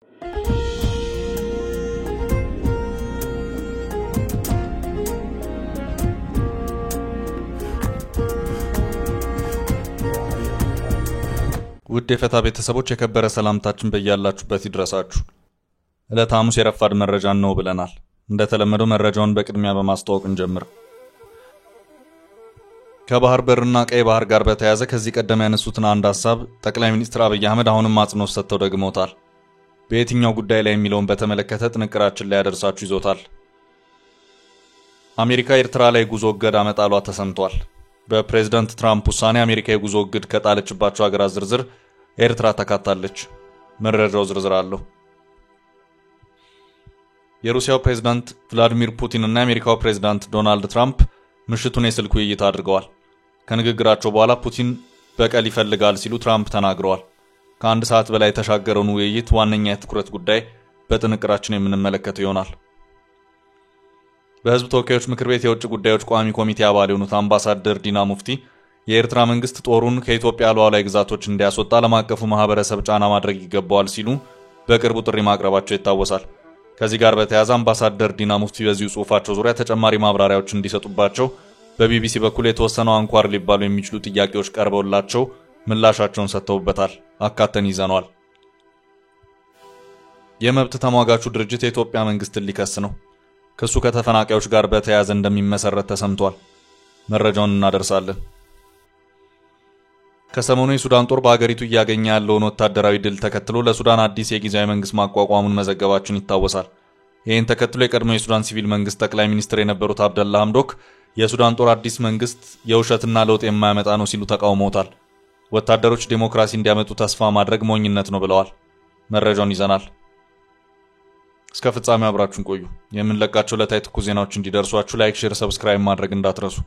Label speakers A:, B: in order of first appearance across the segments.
A: ውድ የፈታ ቤተሰቦች የከበረ ሰላምታችን በእያላችሁበት ይድረሳችሁ። ዕለተ ሐሙስ የረፋድ መረጃን ነው ብለናል። እንደተለመደው መረጃውን በቅድሚያ በማስተዋወቅ እንጀምር። ከባህር በርና ቀይ ባህር ጋር በተያያዘ ከዚህ ቀደም ያነሱትን አንድ ሐሳብ ጠቅላይ ሚኒስትር አብይ አህመድ አሁንም አጽንኦት ሰጥተው ደግመውታል። በየትኛው ጉዳይ ላይ የሚለውን በተመለከተ ጥንቅራችን ላይ ያደርሳችሁ ይዞታል። አሜሪካ ኤርትራ ላይ ጉዞ እገዳ መጣሏ ተሰምቷል። በፕሬዝዳንት ትራምፕ ውሳኔ አሜሪካ የጉዞ እግድ ከጣለችባቸው ሀገራት ዝርዝር ኤርትራ ተካታለች። መረጃው ዝርዝር አለው። የሩሲያው ፕሬዝዳንት ቭላዲሚር ፑቲን እና የአሜሪካው ፕሬዝዳንት ዶናልድ ትራምፕ ምሽቱን የስልክ ውይይት አድርገዋል። ከንግግራቸው በኋላ ፑቲን በቀል ይፈልጋል ሲሉ ትራምፕ ተናግረዋል። ከአንድ ሰዓት በላይ የተሻገረውን ውይይት ዋነኛ የትኩረት ጉዳይ በጥንቅራችን የምንመለከተው ይሆናል። በህዝብ ተወካዮች ምክር ቤት የውጭ ጉዳዮች ቋሚ ኮሚቴ አባል የሆኑት አምባሳደር ዲና ሙፍቲ የኤርትራ መንግስት ጦሩን ከኢትዮጵያ ሉዓላዊ ግዛቶች እንዲያስወጣ ዓለም አቀፉ ማህበረሰብ ጫና ማድረግ ይገባዋል ሲሉ በቅርቡ ጥሪ ማቅረባቸው ይታወሳል። ከዚህ ጋር በተያያዘ አምባሳደር ዲና ሙፍቲ በዚሁ ጽሑፋቸው ዙሪያ ተጨማሪ ማብራሪያዎች እንዲሰጡባቸው በቢቢሲ በኩል የተወሰነው አንኳር ሊባሉ የሚችሉ ጥያቄዎች ቀርበውላቸው ምላሻቸውን ሰጥተውበታል። አካተን ይዘናል። የመብት ተሟጋቹ ድርጅት የኢትዮጵያ መንግስትን ሊከስ ነው። ክሱ ከተፈናቃዮች ጋር በተያያዘ እንደሚመሰረት ተሰምቷል። መረጃውን እናደርሳለን። ከሰሞኑ የሱዳን ጦር በአገሪቱ እያገኘ ያለውን ወታደራዊ ድል ተከትሎ ለሱዳን አዲስ የጊዜያዊ መንግስት ማቋቋሙን መዘገባችን ይታወሳል። ይህን ተከትሎ የቀድሞ የሱዳን ሲቪል መንግስት ጠቅላይ ሚኒስትር የነበሩት አብደላ ሐምዶክ የሱዳን ጦር አዲስ መንግስት የውሸትና ለውጥ የማያመጣ ነው ሲሉ ተቃውመውታል። ወታደሮች ዲሞክራሲ እንዲያመጡ ተስፋ ማድረግ ሞኝነት ነው ብለዋል። መረጃውን ይዘናል። እስከ ፍጻሜው አብራችሁን ቆዩ። የምንለቃቸው ዕለታዊ ትኩስ ዜናዎች እንዲደርሷችሁ ላይክ፣ ሼር፣ ሰብስክራይብ ማድረግ እንዳትረሱ።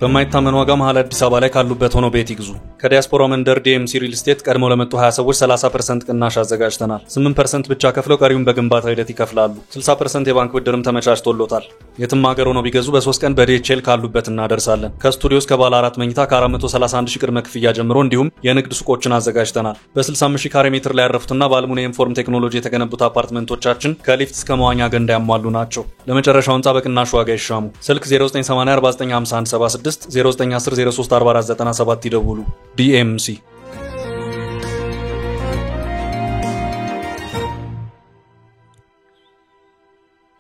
A: በማይታመን ዋጋ መሃል አዲስ አበባ ላይ ካሉበት ሆኖ ቤት ይግዙ። ከዲያስፖራ መንደር ዲኤምሲ ሪል ስቴት ቀድሞ ለመጡ 20 ሰዎች 30% ቅናሽ አዘጋጅተናል። 8% ብቻ ከፍለው ቀሪውን በግንባታ ሂደት ይከፍላሉ። 60% የባንክ ብድርም ተመቻችቶሎታል። የትም ሀገር ሆነው ቢገዙ በ3 ቀን በዲኤችኤል ካሉበት እናደርሳለን። ከስቱዲዮ እስከ ባለ 4 መኝታ ከ431 ሺህ ቅድመ ክፍያ ጀምሮ እንዲሁም የንግድ ሱቆችን አዘጋጅተናል። በ65 ሺህ ካሬ ሜትር ላይ ያረፉትና በአልሙኒየም ፎርም ቴክኖሎጂ የተገነቡት አፓርትመንቶቻችን ከሊፍት እስከ መዋኛ ገንዳ ያሟሉ ናቸው። ለመጨረሻው ህንጻ በቅናሽ ዋጋ ይሻሙ። ስልክ 0980495176 0910034497 ይደውሉ። ዲኤምሲ።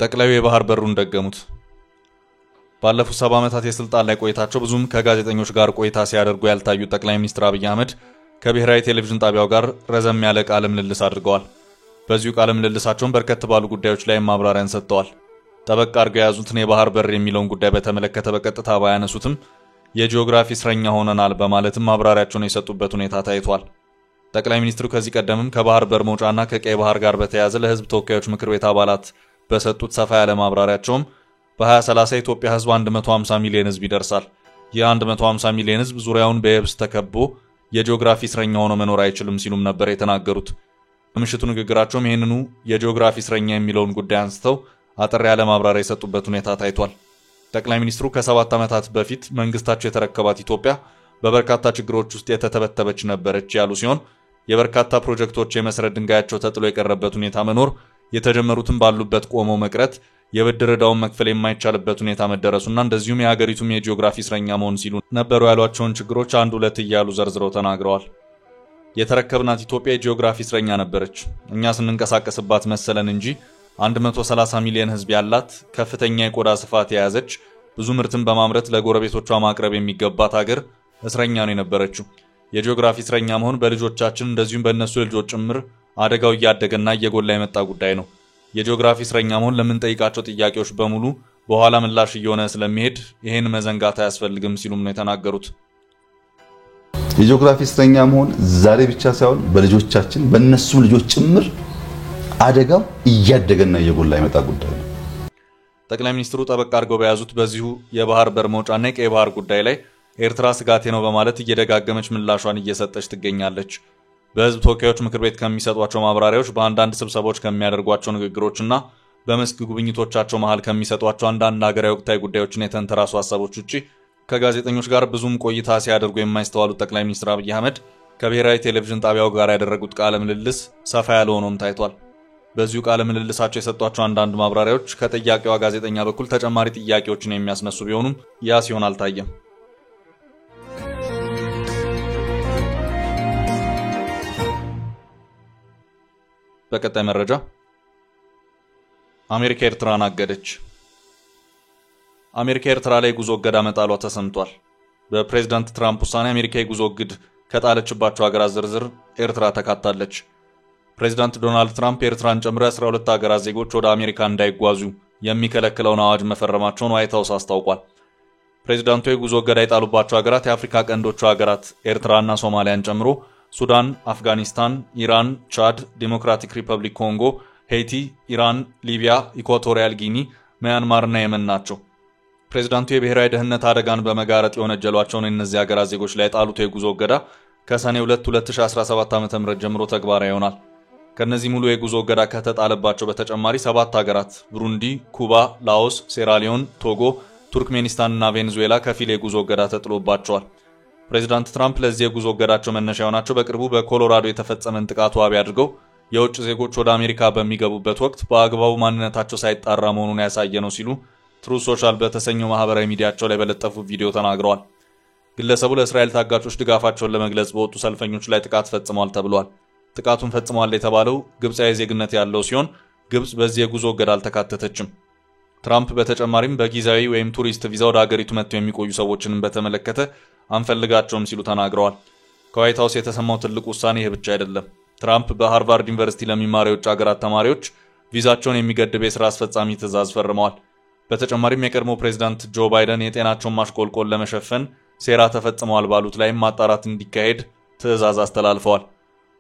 A: ጠቅላዩ የባህር በሩን ደገሙት። ባለፉት 7 ዓመታት የስልጣን ላይ ቆይታቸው ብዙም ከጋዜጠኞች ጋር ቆይታ ሲያደርጉ ያልታዩ ጠቅላይ ሚኒስትር አብይ አህመድ ከብሔራዊ ቴሌቪዥን ጣቢያው ጋር ረዘም ያለ ቃለ ምልልስ አድርገዋል። በዚሁ ቃለ ምልልሳቸውን በርከት ባሉ ጉዳዮች ላይ ማብራሪያን ሰጥተዋል። ጠበቅ አድርገው የያዙትን የባህር በር የሚለውን ጉዳይ በተመለከተ በቀጥታ ባያነሱትም የጂኦግራፊ እስረኛ ሆነናል በማለትም ማብራሪያቸውን የሰጡበት ሁኔታ ታይቷል። ጠቅላይ ሚኒስትሩ ከዚህ ቀደምም ከባህር በር መውጫና ከቀይ ባህር ጋር በተያያዘ ለህዝብ ተወካዮች ምክር ቤት አባላት በሰጡት ሰፋ ያለ ማብራሪያቸውም በ2030 የኢትዮጵያ ህዝብ 150 ሚሊዮን ህዝብ ይደርሳል። የ150 ሚሊዮን ህዝብ ዙሪያውን በየብስ ተከቦ የጂኦግራፊ እስረኛ ሆኖ መኖር አይችልም ሲሉም ነበር የተናገሩት። በምሽቱ ንግግራቸውም ይህንኑ የጂኦግራፊ እስረኛ የሚለውን ጉዳይ አንስተው አጠር ያለ ማብራሪያ የሰጡበት ሁኔታ ታይቷል። ጠቅላይ ሚኒስትሩ ከ7 ዓመታት በፊት መንግስታቸው የተረከባት ኢትዮጵያ በበርካታ ችግሮች ውስጥ የተተበተበች ነበረች ያሉ ሲሆን የበርካታ ፕሮጀክቶች የመሰረት ድንጋያቸው ተጥሎ የቀረበት ሁኔታ መኖር፣ የተጀመሩትን ባሉበት ቆመው መቅረት፣ የብድር ዕዳውን መክፈል የማይቻልበት ሁኔታ መደረሱና እንደዚሁም የሀገሪቱም የጂኦግራፊ እስረኛ መሆን ሲሉ ነበሩ ያሏቸውን ችግሮች አንድ ሁለት እያሉ ዘርዝረው ተናግረዋል። የተረከብናት ኢትዮጵያ የጂኦግራፊ እስረኛ ነበረች። እኛ ስንንቀሳቀስባት መሰለን እንጂ 130 ሚሊዮን ህዝብ ያላት ከፍተኛ የቆዳ ስፋት የያዘች ብዙ ምርትን በማምረት ለጎረቤቶቿ ማቅረብ የሚገባት ሀገር እስረኛ ነው የነበረችው። የጂኦግራፊ እስረኛ መሆን በልጆቻችን እንደዚሁም በእነሱ ልጆች ጭምር አደጋው እያደገና እየጎላ የመጣ ጉዳይ ነው። የጂኦግራፊ እስረኛ መሆን ለምንጠይቃቸው ጥያቄዎች በሙሉ በኋላ ምላሽ እየሆነ ስለሚሄድ ይሄን መዘንጋት አያስፈልግም ሲሉም ነው የተናገሩት።
B: የጂኦግራፊ እስረኛ መሆን ዛሬ ብቻ ሳይሆን በልጆቻችን በእነሱም ልጆች ጭምር አደጋው እያደገና እየጎላ የመጣ ጉዳይ ነው።
A: ጠቅላይ ሚኒስትሩ ጠበቅ አድርገው በያዙት በዚሁ የባህር በር መውጫና የቀይ ባህር ጉዳይ ላይ ኤርትራ ስጋቴ ነው በማለት እየደጋገመች ምላሿን እየሰጠች ትገኛለች። በህዝብ ተወካዮች ምክር ቤት ከሚሰጧቸው ማብራሪያዎች፣ በአንዳንድ ስብሰባዎች ከሚያደርጓቸው ንግግሮችና በመስክ ጉብኝቶቻቸው መሃል ከሚሰጧቸው አንዳንድ ሀገራዊ ወቅታዊ ጉዳዮችን የተንተራሱ ሐሳቦች ውጪ ከጋዜጠኞች ጋር ብዙም ቆይታ ሲያደርጉ የማይስተዋሉት ጠቅላይ ሚኒስትር አብይ አህመድ ከብሔራዊ ቴሌቪዥን ጣቢያው ጋር ያደረጉት ቃለ ምልልስ ሰፋ ያለ ሆኖም ታይቷል። በዚሁ ቃለ ምልልሳቸው የሰጧቸው አንዳንድ ማብራሪያዎች ከጥያቄዋ ጋዜጠኛ በኩል ተጨማሪ ጥያቄዎችን የሚያስነሱ ቢሆኑም ያ ሲሆን አልታየም። በቀጣይ መረጃ አሜሪካ ኤርትራን አገደች። አሜሪካ ኤርትራ ላይ ጉዞ እገዳ መጣሏ ተሰምቷል። በፕሬዝዳንት ትራምፕ ውሳኔ አሜሪካ የጉዞ እግድ ከጣለችባቸው ሀገራት ዝርዝር ኤርትራ ተካታለች። ፕሬዝዳንት ዶናልድ ትራምፕ ኤርትራን ጨምሮ 12 ሀገራት ዜጎች ወደ አሜሪካ እንዳይጓዙ የሚከለክለውን አዋጅ መፈረማቸውን ዋይት ሃውስ አስታውቋል። ፕሬዝዳንቱ የጉዞ እገዳ የጣሉባቸው ሀገራት የአፍሪካ ቀንዶቹ ሀገራት ኤርትራና ሶማሊያን ጨምሮ ሱዳን፣ አፍጋኒስታን፣ ኢራን፣ ቻድ፣ ዲሞክራቲክ ሪፐብሊክ ኮንጎ፣ ሄይቲ፣ ኢራን፣ ሊቢያ፣ ኢኳቶሪያል ጊኒ፣ ሚያንማርና የመን ናቸው። ፕሬዝዳንቱ የብሔራዊ ደህንነት አደጋን በመጋረጥ የወነጀሏቸውን እነዚህ ሀገራት ዜጎች ላይ ጣሉት የጉዞ እገዳ ከሰኔ 2 2017 ዓ.ም ጀምሮ ተግባራዊ ይሆናል። ከነዚህ ሙሉ የጉዞ እገዳ ከተጣለባቸው በተጨማሪ 7 ሀገራት ብሩንዲ፣ ኩባ፣ ላኦስ፣ ሴራሊዮን፣ ቶጎ፣ ቱርክሜኒስታን እና ቬኔዙዌላ ከፊል የጉዞ እገዳ ተጥሎባቸዋል። ፕሬዝዳንት ትራምፕ ለዚህ የጉዞ እገዳቸው መነሻ የሆናቸው በቅርቡ በኮሎራዶ የተፈጸመን ጥቃት ዋቢ አድርገው የውጭ ዜጎች ወደ አሜሪካ በሚገቡበት ወቅት በአግባቡ ማንነታቸው ሳይጣራ መሆኑን ያሳየ ነው ሲሉ ትሩዝ ሶሻል በተሰኘው ማህበራዊ ሚዲያቸው ላይ በለጠፉ ቪዲዮ ተናግረዋል። ግለሰቡ ለእስራኤል ታጋቾች ድጋፋቸውን ለመግለጽ በወጡ ሰልፈኞች ላይ ጥቃት ፈጽመዋል ተብሏል። ጥቃቱን ፈጽመዋል የተባለው ግብፃዊ ዜግነት ያለው ሲሆን ግብፅ በዚህ የጉዞ እገዳ አልተካተተችም። ትራምፕ በተጨማሪም በጊዜያዊ ወይም ቱሪስት ቪዛ ወደ ሀገሪቱ መጥተው የሚቆዩ ሰዎችንም በተመለከተ አንፈልጋቸውም ሲሉ ተናግረዋል። ከዋይት ሃውስ የተሰማው ትልቁ ውሳኔ ይህ ብቻ አይደለም። ትራምፕ በሃርቫርድ ዩኒቨርሲቲ ለሚማሩ የውጭ ሀገራት ተማሪዎች ቪዛቸውን የሚገድብ የሥራ አስፈጻሚ ትዕዛዝ ፈርመዋል። በተጨማሪም የቀድሞ ፕሬዝዳንት ጆ ባይደን የጤናቸውን ማሽቆልቆል ለመሸፈን ሴራ ተፈጽመዋል ባሉት ላይም ማጣራት እንዲካሄድ ትዕዛዝ አስተላልፈዋል።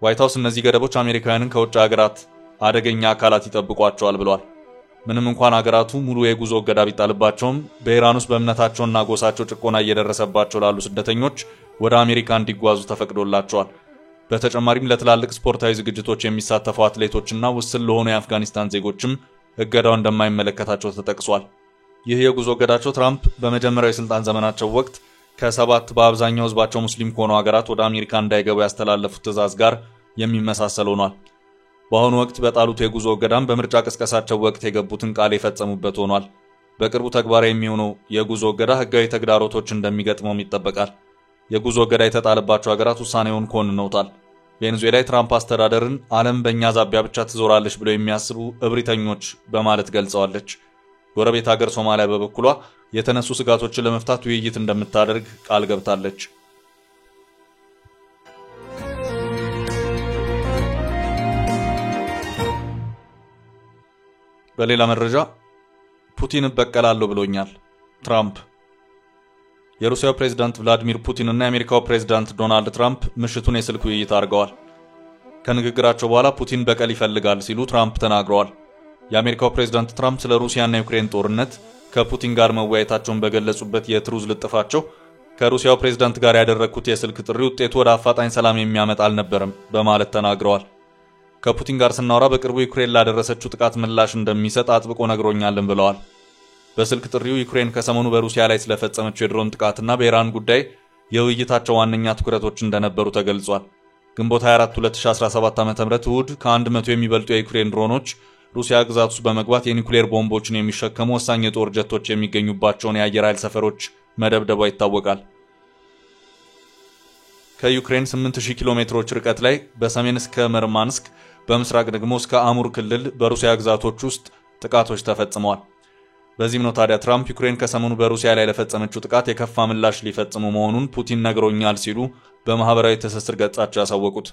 A: ዋይት ሃውስ እነዚህ ገደቦች አሜሪካውያንን ከውጭ ሀገራት አደገኛ አካላት ይጠብቋቸዋል ብለዋል። ምንም እንኳን ሀገራቱ ሙሉ የጉዞ እገዳ ቢጣልባቸውም በኢራን ውስጥ በእምነታቸውና ጎሳቸው ጭቆና እየደረሰባቸው ላሉ ስደተኞች ወደ አሜሪካ እንዲጓዙ ተፈቅዶላቸዋል። በተጨማሪም ለትላልቅ ስፖርታዊ ዝግጅቶች የሚሳተፉ አትሌቶችና ውስን ለሆኑ የአፍጋኒስታን ዜጎችም እገዳው እንደማይመለከታቸው ተጠቅሷል። ይህ የጉዞ እገዳቸው ትራምፕ በመጀመሪያው የስልጣን ዘመናቸው ወቅት ከ7 በአብዛኛው ህዝባቸው ሙስሊም ከሆኑ ሀገራት ወደ አሜሪካ እንዳይገቡ ያስተላለፉት ትዕዛዝ ጋር የሚመሳሰል ሆኗል። በአሁኑ ወቅት በጣሉት የጉዞ እገዳም በምርጫ ቅስቀሳቸው ወቅት የገቡትን ቃል የፈጸሙበት ሆኗል። በቅርቡ ተግባራዊ የሚሆነው የጉዞ እገዳ ህጋዊ ተግዳሮቶች እንደሚገጥመውም ይጠበቃል። የጉዞ እገዳ የተጣለባቸው ሀገራት ውሳኔውን ኮንነውታል። ቬኔዙዌላ የትራምፕ አስተዳደርን ዓለም በእኛ ዛቢያ ብቻ ትዞራለች ብለው የሚያስቡ እብሪተኞች በማለት ገልጸዋለች። ጎረቤት ሀገር ሶማሊያ በበኩሏ የተነሱ ስጋቶችን ለመፍታት ውይይት እንደምታደርግ ቃል ገብታለች። በሌላ መረጃ ፑቲን እበቀላለሁ ብሎኛል ትራምፕ። የሩሲያው ፕሬዝዳንት ቭላዲሚር ፑቲን እና የአሜሪካው ፕሬዝዳንት ዶናልድ ትራምፕ ምሽቱን የስልክ ውይይት አድርገዋል። ከንግግራቸው በኋላ ፑቲን በቀል ይፈልጋል ሲሉ ትራምፕ ተናግረዋል። የአሜሪካው ፕሬዝዳንት ትራምፕ ስለ ሩሲያና ዩክሬን ጦርነት ከፑቲን ጋር መወያየታቸውን በገለጹበት የትሩዝ ልጥፋቸው ከሩሲያው ፕሬዝዳንት ጋር ያደረግኩት የስልክ ጥሪ ውጤቱ ወደ አፋጣኝ ሰላም የሚያመጣ አልነበረም በማለት ተናግረዋል። ከፑቲን ጋር ስናወራ በቅርቡ ዩክሬን ላደረሰችው ጥቃት ምላሽ እንደሚሰጥ አጥብቆ ነግሮኛልን ብለዋል። በስልክ ጥሪው ዩክሬን ከሰሞኑ በሩሲያ ላይ ስለፈጸመችው የድሮን ጥቃትና በኢራን ጉዳይ የውይይታቸው ዋነኛ ትኩረቶች እንደነበሩ ተገልጿል። ግንቦት 24 2017 ዓ.ም እሁድ ከ100 የሚበልጡ የዩክሬን ድሮኖች ሩሲያ ግዛት ውስጥ በመግባት የኒውክሌር ቦምቦችን የሚሸከሙ ወሳኝ የጦር ጀቶች የሚገኙባቸውን የአየር ኃይል ሰፈሮች መደብደቧ ይታወቃል። ከዩክሬን 8000 ኪሎ ሜትሮች ርቀት ላይ በሰሜን እስከ መርማንስክ በምስራቅ ደግሞ እስከ አሙር ክልል በሩሲያ ግዛቶች ውስጥ ጥቃቶች ተፈጽመዋል። በዚህም ነው ታዲያ ትራምፕ ዩክሬን ከሰሞኑ በሩሲያ ላይ ለፈጸመችው ጥቃት የከፋ ምላሽ ሊፈጽሙ መሆኑን ፑቲን ነግሮኛል ሲሉ በማህበራዊ ትስስር ገጻቸው ያሳወቁት።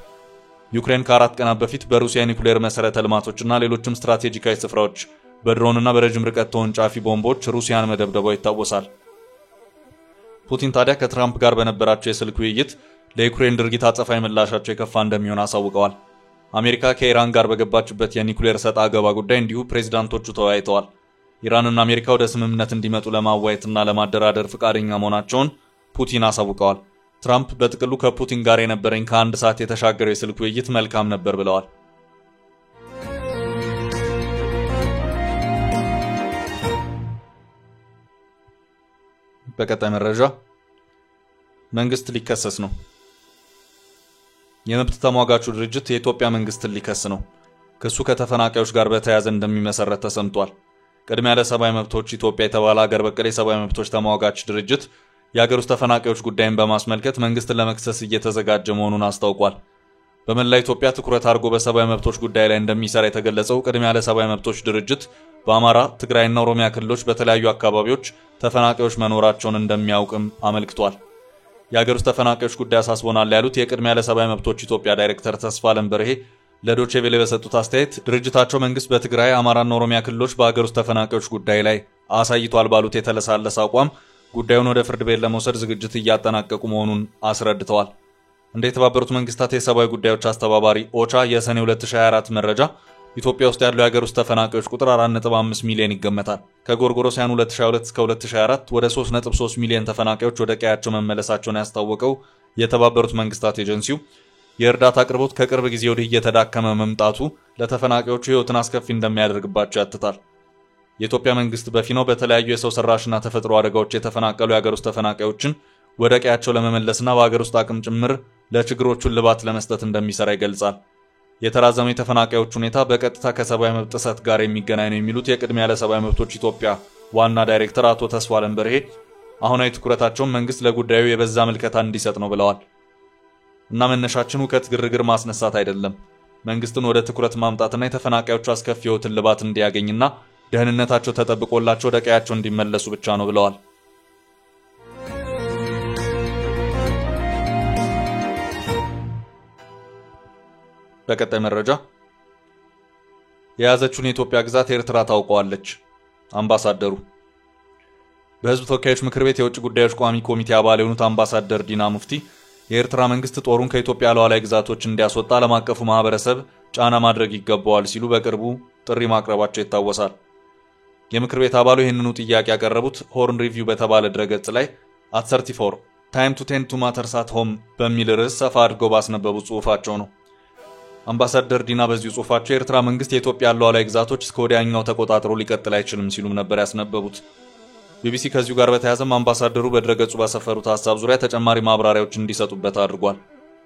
A: ዩክሬን ከ4 ቀናት በፊት በሩሲያ ኒውክሌር መሰረተ ልማቶችና ሌሎችም ስትራቴጂካዊ ስፍራዎች በድሮንና በረጅም ርቀት ተወንጫፊ ቦምቦች ሩሲያን መደብደቧ ይታወሳል። ፑቲን ታዲያ ከትራምፕ ጋር በነበራቸው የስልክ ውይይት ለዩክሬን ድርጊት አጸፋዊ ምላሻቸው የከፋ እንደሚሆን አሳውቀዋል። አሜሪካ ከኢራን ጋር በገባችበት የኒውክሌር ሰጣ ገባ ጉዳይ እንዲሁ ፕሬዝዳንቶቹ ተወያይተዋል። ኢራንና አሜሪካ ወደ ስምምነት እንዲመጡ ለማዋየትና ለማደራደር ፈቃደኛ መሆናቸውን ፑቲን አሳውቀዋል። ትራምፕ በጥቅሉ ከፑቲን ጋር የነበረኝ ከ1 ሰዓት የተሻገረው የስልክ ውይይት መልካም ነበር ብለዋል። በቀጣይ መረጃ መንግስት ሊከሰስ ነው። የመብት ተሟጋቹ ድርጅት የኢትዮጵያ መንግስትን ሊከስ ነው። ክሱ ከተፈናቃዮች ጋር በተያያዘ እንደሚመሰረት ተሰምቷል። ቅድሚያ ለሰብአዊ መብቶች ኢትዮጵያ የተባለ ሀገር በቀል የሰብአዊ መብቶች ተሟጋች ድርጅት የሀገር ውስጥ ተፈናቃዮች ጉዳይን በማስመልከት መንግስትን ለመክሰስ እየተዘጋጀ መሆኑን አስታውቋል። በመላ ኢትዮጵያ ትኩረት አድርጎ በሰብአዊ መብቶች ጉዳይ ላይ እንደሚሰራ የተገለጸው ቅድሚያ ለሰብአዊ መብቶች ድርጅት በአማራ፣ ትግራይና ኦሮሚያ ክልሎች በተለያዩ አካባቢዎች ተፈናቃዮች መኖራቸውን እንደሚያውቅም አመልክቷል። የሀገር ውስጥ ተፈናቃዮች ጉዳይ አሳስቦናል ያሉት የቅድሚያ ለሰብአዊ መብቶች ኢትዮጵያ ዳይሬክተር ተስፋለም በርሄ ለዶቼ ቬለ በሰጡት አስተያየት ድርጅታቸው መንግስት በትግራይ፣ አማራና ኦሮሚያ ክልሎች በሀገር ውስጥ ተፈናቃዮች ጉዳይ ላይ አሳይቷል ባሉት የተለሳለሰ አቋም ጉዳዩን ወደ ፍርድ ቤት ለመውሰድ ዝግጅት እያጠናቀቁ መሆኑን አስረድተዋል። እንደ የተባበሩት መንግስታት የሰብአዊ ጉዳዮች አስተባባሪ ኦቻ የሰኔ 2024 መረጃ ኢትዮጵያ ውስጥ ያለው የሀገር ውስጥ ተፈናቃዮች ቁጥር 4.5 ሚሊዮን ይገመታል። ከጎርጎሮሳውያን 2022 እስከ 2024 ወደ 3.3 ሚሊዮን ተፈናቃዮች ወደ ቀያቸው መመለሳቸውን ያስታወቀው የተባበሩት መንግስታት ኤጀንሲው የእርዳታ አቅርቦት ከቅርብ ጊዜ ወዲህ እየተዳከመ መምጣቱ ለተፈናቃዮቹ ህይወትን አስከፊ እንደሚያደርግባቸው ያትታል። የኢትዮጵያ መንግስት በፊናው በተለያዩ የሰው ሰራሽና ተፈጥሮ አደጋዎች የተፈናቀሉ የሀገር ውስጥ ተፈናቃዮችን ወደ ቀያቸው ለመመለስና በሀገር ውስጥ አቅም ጭምር ለችግሮቹ እልባት ለመስጠት እንደሚሰራ ይገልጻል። የተራዘመው የተፈናቃዮች ሁኔታ በቀጥታ ከሰብአዊ መብት ጥሰት ጋር የሚገናኝ ነው የሚሉት የቅድሚያ ለሰብአዊ መብቶች ኢትዮጵያ ዋና ዳይሬክተር አቶ ተስፋለም በርሄ አሁናዊ ትኩረታቸውን መንግስት ለጉዳዩ የበዛ ምልከታ እንዲሰጥ ነው ብለዋል። እና መነሻችን ሁከት፣ ግርግር ማስነሳት አይደለም። መንግስትን ወደ ትኩረት ማምጣትና የተፈናቃዮቹ አስከፊ ህይወት እልባት እንዲያገኝና ደህንነታቸው ተጠብቆላቸው ወደ ቀያቸው እንዲመለሱ ብቻ ነው ብለዋል። በቀጣይ መረጃ የያዘችውን የኢትዮጵያ ግዛት ኤርትራ ታውቀዋለች። አምባሳደሩ በህዝብ ተወካዮች ምክር ቤት የውጭ ጉዳዮች ቋሚ ኮሚቴ አባል የሆኑት አምባሳደር ዲና ሙፍቲ የኤርትራ መንግስት ጦሩን ከኢትዮጵያ ሉዓላዊ ግዛቶች እንዲያስወጣ ዓለም አቀፉ ማህበረሰብ ጫና ማድረግ ይገባዋል ሲሉ በቅርቡ ጥሪ ማቅረባቸው ይታወሳል። የምክር ቤት አባሉ ይህንኑ ጥያቄ ያቀረቡት ሆርን ሪቪው በተባለ ድረገጽ ላይ @34 ታይም ቱ ቴንድ ቱ ማተርስ አት ሆም በሚል ርዕስ ሰፋ አድርገው ባስነበቡት ጽሑፋቸው ነው። አምባሳደር ዲና በዚሁ ጽሑፋቸው የኤርትራ መንግስት የኢትዮጵያ ሉዓላዊ ግዛቶች እስከ ወዲያኛው ተቆጣጥሮ ሊቀጥል አይችልም ሲሉም ነበር ያስነበቡት። ቢቢሲ ከዚሁ ጋር በተያያዘም አምባሳደሩ በድረገጹ ባሰፈሩት ሐሳብ ዙሪያ ተጨማሪ ማብራሪያዎች እንዲሰጡበት አድርጓል።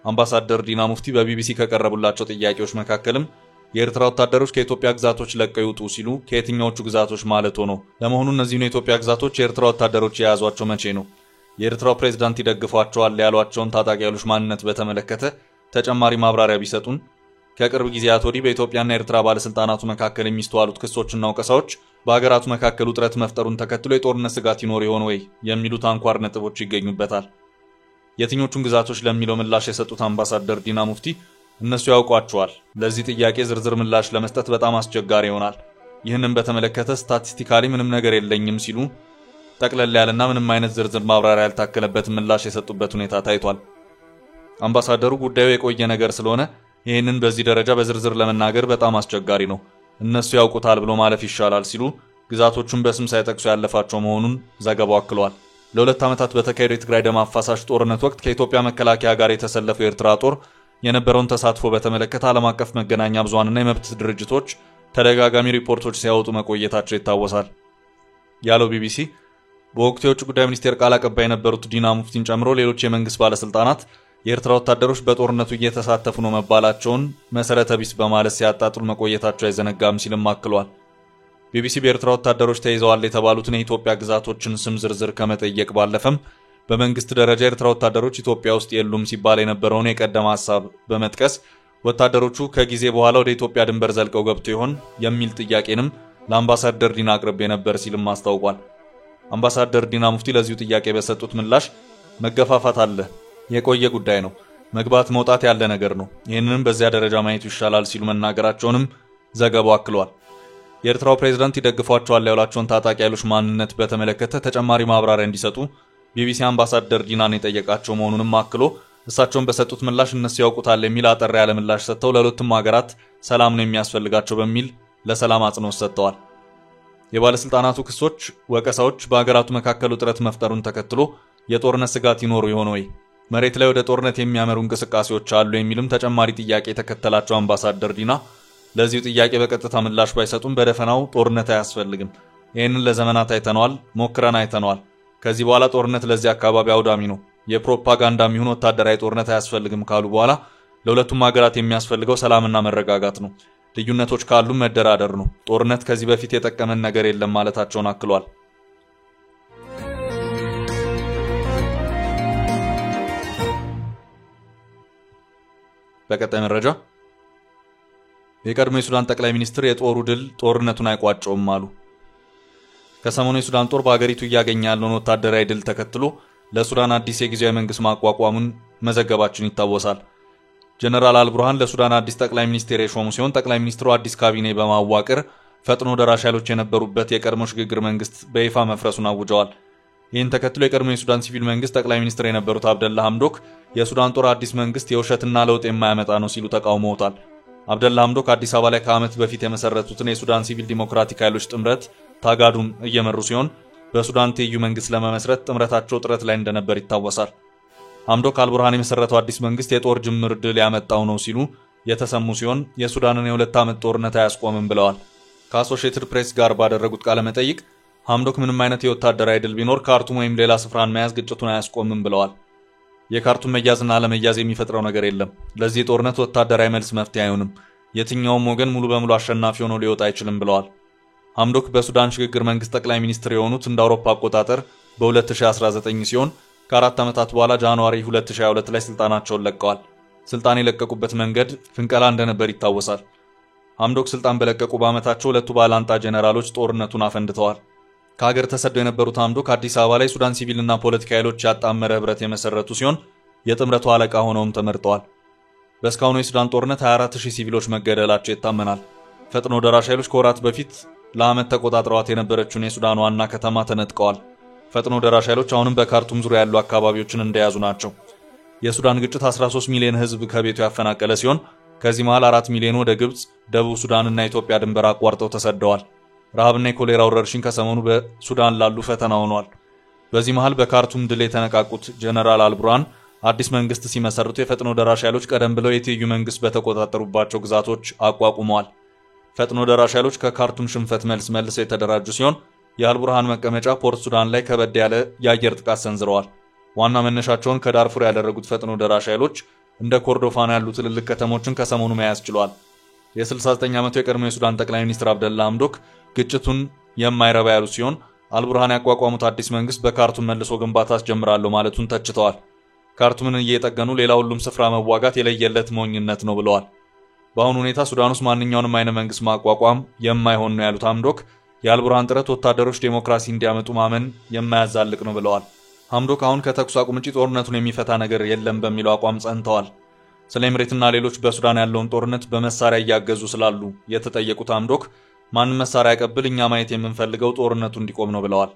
A: አምባሳደር ዲና ሙፍቲ በቢቢሲ ከቀረቡላቸው ጥያቄዎች መካከልም የኤርትራ ወታደሮች ከኢትዮጵያ ግዛቶች ለቀው ይውጡ ሲሉ ከየትኛዎቹ ግዛቶች ማለት ሆኖ ለመሆኑ እነዚህን የኢትዮጵያ ግዛቶች የኤርትራ ወታደሮች የያዟቸው መቼ ነው? የኤርትራው ፕሬዝዳንት ይደግፏቸዋል ያሏቸውን ታጣቂ ኃይሎች ማንነት በተመለከተ ተጨማሪ ማብራሪያ ቢሰጡን፣ ከቅርብ ጊዜያት ወዲህ በኢትዮጵያና ኤርትራ ባለስልጣናቱ መካከል የሚስተዋሉት ክሶችና ወቀሳዎች በሀገራቱ መካከል ውጥረት መፍጠሩን ተከትሎ የጦርነት ስጋት ይኖር ይሆን ወይ የሚሉት አንኳር ነጥቦች ይገኙበታል። የትኞቹን ግዛቶች ለሚለው ምላሽ የሰጡት አምባሳደር ዲና ሙፍቲ እነሱ ያውቋቸዋል፣ ለዚህ ጥያቄ ዝርዝር ምላሽ ለመስጠት በጣም አስቸጋሪ ይሆናል፣ ይህንን በተመለከተ ስታቲስቲካሊ ምንም ነገር የለኝም ሲሉ ጠቅለል ያለና ምንም አይነት ዝርዝር ማብራሪያ ያልታከለበት ምላሽ የሰጡበት ሁኔታ ታይቷል። አምባሳደሩ ጉዳዩ የቆየ ነገር ስለሆነ ይህንን በዚህ ደረጃ በዝርዝር ለመናገር በጣም አስቸጋሪ ነው፣ እነሱ ያውቁታል ብሎ ማለፍ ይሻላል ሲሉ ግዛቶቹን በስም ሳይጠቅሱ ያለፋቸው መሆኑን ዘገባው አክሏል። ለሁለት ዓመታት በተካሄደው የትግራይ ደም አፋሳሽ ጦርነት ወቅት ከኢትዮጵያ መከላከያ ጋር የተሰለፈው የኤርትራ ጦር የነበረውን ተሳትፎ በተመለከተ ዓለም አቀፍ መገናኛ ብዙሃንና የመብት ድርጅቶች ተደጋጋሚ ሪፖርቶች ሲያወጡ መቆየታቸው ይታወሳል ያለው ቢቢሲ በወቅቱ የውጭ ጉዳይ ሚኒስቴር ቃል አቀባይ የነበሩት ዲና ሙፍቲን ጨምሮ ሌሎች የመንግስት ባለስልጣናት የኤርትራ ወታደሮች በጦርነቱ እየተሳተፉ ነው መባላቸውን መሰረተ ቢስ በማለት ሲያጣጥሉ መቆየታቸው አይዘነጋም ሲልም አክሏል። ቢቢሲ በኤርትራ ወታደሮች ተይዘዋል የተባሉትን የኢትዮጵያ ግዛቶችን ስም ዝርዝር ከመጠየቅ ባለፈም በመንግስት ደረጃ የኤርትራ ወታደሮች ኢትዮጵያ ውስጥ የሉም ሲባል የነበረውን የቀደመ ሐሳብ በመጥቀስ ወታደሮቹ ከጊዜ በኋላ ወደ ኢትዮጵያ ድንበር ዘልቀው ገብተው ይሆን የሚል ጥያቄንም ለአምባሳደር ዲና አቅርቤ ነበር ሲልም አስታውቋል። አምባሳደር ዲና ሙፍቲ ለዚሁ ጥያቄ በሰጡት ምላሽ መገፋፋት አለ፣ የቆየ ጉዳይ ነው፣ መግባት መውጣት ያለ ነገር ነው፣ ይህንንም በዚያ ደረጃ ማየቱ ይሻላል ሲሉ መናገራቸውንም ዘገባው አክሏል። የኤርትራው ፕሬዝዳንት ይደግፏቸዋል ያሏቸውን ታጣቂ ኃይሎች ማንነት በተመለከተ ተጨማሪ ማብራሪያ እንዲሰጡ ቢቢሲ አምባሳደር ዲናን የጠየቃቸው መሆኑንም አክሎ እሳቸውን በሰጡት ምላሽ እነሱ ያውቁታል የሚል አጠር ያለ ምላሽ ሰጥተው ለሁለቱም ሀገራት ሰላም ነው የሚያስፈልጋቸው በሚል ለሰላም አጽንኦት ሰጥተዋል። የባለስልጣናቱ ክሶች፣ ወቀሳዎች በሀገራቱ መካከል ውጥረት መፍጠሩን ተከትሎ የጦርነት ስጋት ይኖሩ ይሆን ወይ? መሬት ላይ ወደ ጦርነት የሚያመሩ እንቅስቃሴዎች አሉ የሚልም ተጨማሪ ጥያቄ የተከተላቸው አምባሳደር ዲና ለዚሁ ጥያቄ በቀጥታ ምላሽ ባይሰጡም በደፈናው ጦርነት አያስፈልግም፣ ይህንን ለዘመናት አይተነዋል፣ ሞክረን አይተነዋል፣ ከዚህ በኋላ ጦርነት ለዚህ አካባቢ አውዳሚ ነው፣ የፕሮፓጋንዳ የሚሆን ወታደራዊ ጦርነት አያስፈልግም ካሉ በኋላ ለሁለቱም ሀገራት የሚያስፈልገው ሰላምና መረጋጋት ነው። ልዩነቶች ካሉ መደራደር ነው። ጦርነት ከዚህ በፊት የጠቀመን ነገር የለም ማለታቸውን አክሏል። በቀጣይ መረጃ የቀድሞ የሱዳን ጠቅላይ ሚኒስትር የጦሩ ድል ጦርነቱን አይቋጨውም አሉ። ከሰሞኑ የሱዳን ጦር በአገሪቱ እያገኘ ያለውን ወታደራዊ ድል ተከትሎ ለሱዳን አዲስ የጊዜያዊ መንግስት ማቋቋሙን መዘገባችን ይታወሳል። ጀነራል አልቡርሃን ለሱዳን አዲስ ጠቅላይ ሚኒስትር የሾሙ ሲሆን ጠቅላይ ሚኒስትሩ አዲስ ካቢኔ በማዋቀር ፈጥኖ ደራሽ ኃይሎች የነበሩበት የቀድሞ ሽግግር መንግስት በይፋ መፍረሱን አውጀዋል። ይህን ተከትሎ የቀድሞ የሱዳን ሲቪል መንግስት ጠቅላይ ሚኒስትር የነበሩት አብደላ ሐምዶክ የሱዳን ጦር አዲስ መንግስት የውሸትና ለውጥ የማያመጣ ነው ሲሉ ተቃውመውታል። አብደላ ሐምዶክ አዲስ አበባ ላይ ከዓመት በፊት የመሰረቱትን የሱዳን ሲቪል ዲሞክራቲክ ኃይሎች ጥምረት ታጋዱን እየመሩ ሲሆን በሱዳን ትይዩ መንግስት ለመመስረት ጥምረታቸው ጥረት ላይ እንደነበር ይታወሳል። ሐምዶክ አልቡርሃን የመሰረተው አዲስ መንግስት የጦር ጅምር ድል ያመጣው ነው ሲሉ የተሰሙ ሲሆን የሱዳንን የ2 ዓመት ጦርነት አያስቆምም ብለዋል። ከአሶሺየትድ ፕሬስ ጋር ባደረጉት ቃለ መጠይቅ ሐምዶክ ምንም አይነት የወታደራዊ ድል ቢኖር ካርቱም ወይም ሌላ ስፍራን መያዝ ግጭቱን አያስቆምም ብለዋል። የካርቱም መያዝና አለመያዝ የሚፈጥረው ነገር የለም። ለዚህ ጦርነት ወታደራዊ መልስ መፍትሄ አይሆንም። የትኛውም ወገን ሙሉ በሙሉ አሸናፊ ሆኖ ሊወጣ አይችልም ብለዋል። ሐምዶክ በሱዳን ሽግግር መንግስት ጠቅላይ ሚኒስትር የሆኑት እንደ አውሮፓ አቆጣጠር በ2019 ሲሆን ከ4 ዓመታት በኋላ ጃንዋሪ 2022 ላይ ስልጣናቸውን ለቀዋል። ስልጣን የለቀቁበት መንገድ ፍንቀላ እንደነበር ይታወሳል። ሐምዶክ ስልጣን በለቀቁ በዓመታቸው ሁለቱ ባላንጣ ጄኔራሎች ጦርነቱን አፈንድተዋል። ከሀገር ተሰደው የነበሩት ሐምዶክ አዲስ አበባ ላይ ሱዳን ሲቪልና ፖለቲካ ኃይሎች ያጣመረ ህብረት የመሰረቱ ሲሆን የጥምረቱ አለቃ ሆነውም ተመርጠዋል። በእስካሁኑ የሱዳን ጦርነት 24000 ሲቪሎች መገደላቸው ይታመናል። ፈጥኖ ደራሽ ኃይሎች ከወራት በፊት ለዓመት ተቆጣጥረዋት የነበረችውን የሱዳን ዋና ከተማ ተነጥቀዋል። ፈጥኖ ደራሽ ኃይሎች አሁንም በካርቱም ዙሪያ ያሉ አካባቢዎችን እንደያዙ ናቸው። የሱዳን ግጭት 13 ሚሊዮን ህዝብ ከቤቱ ያፈናቀለ ሲሆን ከዚህ መሃል 4 ሚሊዮን ወደ ግብጽ፣ ደቡብ ሱዳንና ኢትዮጵያ ድንበር አቋርጠው ተሰደዋል። ረሃብና የኮሌራ ወረርሽኝ ከሰሞኑ በሱዳን ላሉ ፈተና ሆኗል። በዚህ መሃል በካርቱም ድል የተነቃቁት ጀነራል አልቡርሃን አዲስ መንግስት ሲመሰርቱ የፈጥኖ ደራሽ ኃይሎች ቀደም ብለው የትይዩ መንግስት በተቆጣጠሩባቸው ግዛቶች አቋቁመዋል። ፈጥኖ ደራሽ ኃይሎች ከካርቱም ሽንፈት መልሰው የተደራጁ ሲሆን የአልቡርሃን መቀመጫ ፖርት ሱዳን ላይ ከበድ ያለ የአየር ጥቃት ሰንዝረዋል። ዋና መነሻቸውን ከዳርፉር ያደረጉት ፈጥኖ ደራሽ ኃይሎች እንደ ኮርዶፋን ያሉ ትልልቅ ከተሞችን ከሰሞኑ መያዝ ችሏል። የ69 ዓመቱ የቀድሞ የሱዳን ጠቅላይ ሚኒስትር አብደላ ሐምዶክ ግጭቱን የማይረባ ያሉ ሲሆን አልቡርሃን ያቋቋሙት አዲስ መንግስት በካርቱም መልሶ ግንባታ አስጀምራለሁ ማለቱን ተችተዋል። ካርቱምን እየጠገኑ ሌላ ሁሉም ስፍራ መዋጋት የለየለት ሞኝነት ነው ብለዋል። በአሁኑ ሁኔታ ሱዳን ውስጥ ማንኛውንም አይነት መንግስት ማቋቋም የማይሆን ነው ያሉት ሐምዶክ የአልቡርሃን ጥረት ወታደሮች ዴሞክራሲ እንዲያመጡ ማመን የማያዛልቅ ነው ብለዋል። ሐምዶክ አሁን ከተኩስ አቁም ውጪ ጦርነቱን የሚፈታ ነገር የለም በሚለው አቋም ጸንተዋል። ስለ ኤምሬትና ሌሎች በሱዳን ያለውን ጦርነት በመሳሪያ እያገዙ ስላሉ የተጠየቁት ሐምዶክ ማንም መሳሪያ ያቀብል እኛ ማየት የምንፈልገው ጦርነቱ እንዲቆም ነው ብለዋል።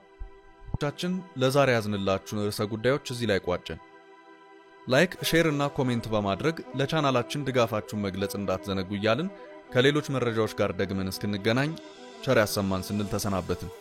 A: ቻችን ለዛሬ ያዝንላችሁ ርዕሰ ጉዳዮች እዚህ ላይ ቋጨን። ላይክ፣ ሼር እና ኮሜንት በማድረግ ለቻናላችን ድጋፋችሁን መግለጽ እንዳትዘነጉ እያልን ከሌሎች መረጃዎች ጋር ደግመን እስክንገናኝ ቸር ያሰማን ስንል ተሰናበትን።